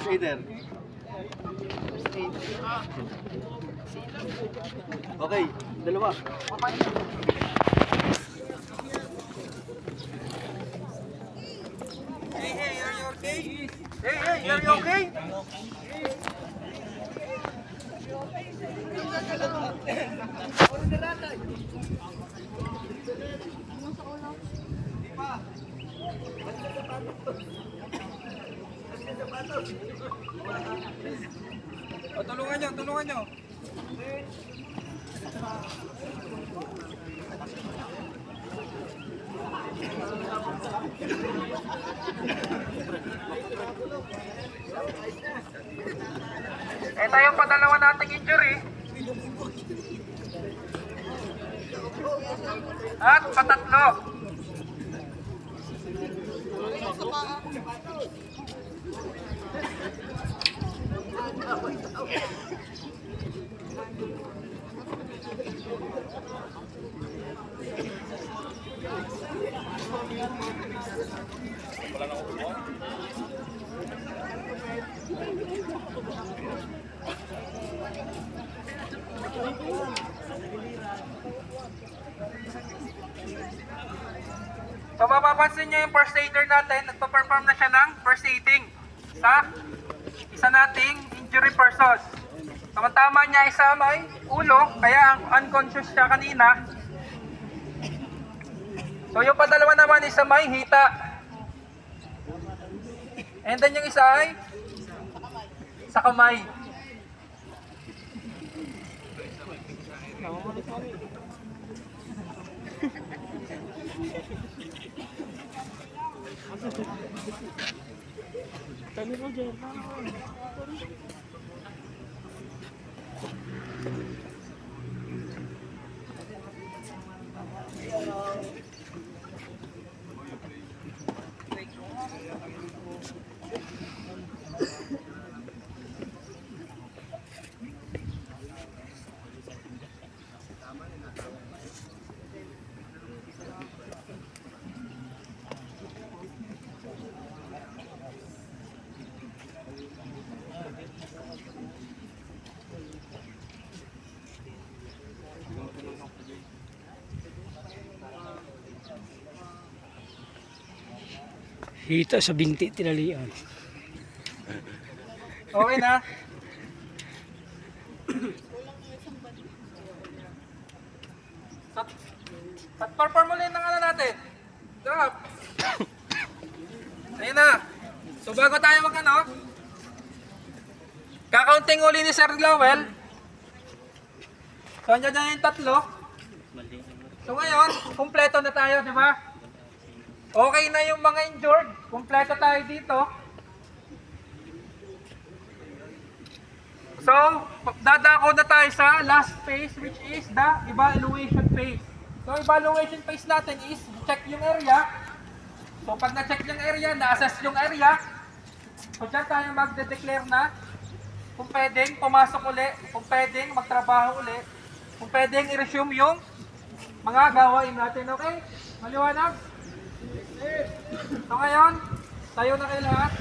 Shader. Okay, dalawa. Hey, are you okay? Hey, are you okay? O, tulungan nyo, tulungan nyo. Ito yung padalawa nating injury. At patatlo. So mapapansin nyo yung first aider natin, nagpa-perform na siya ng first aiding sa isa nating injury persons. Tama niya isa may ulo, kaya unconscious siya kanina. So yung padalawa naman isa may hita. And then yung isa ay sa kamay. Hita sa binti tinalian. Okay na. At perform ulit ng ano natin. Drop. Ayun na. So bago tayo mag ano, kakaunting uli ni Sir Lowell. So andyan na yung tatlo. So ngayon, kumpleto na tayo, di ba? Okay na yung mga injured. Kumpleto tayo dito. So, dadako na tayo sa last phase, which is the evaluation phase. So, evaluation phase natin is check yung area. So, pag na-check yung area, na-assess yung area, so dyan tayo magde-declare na kung pwedeng pumasok uli, kung pwedeng magtrabaho uli, kung pwedeng i-resume yung mga gawain natin. Okay? Maliwanag? So ngayon, tayo na kayo lahat.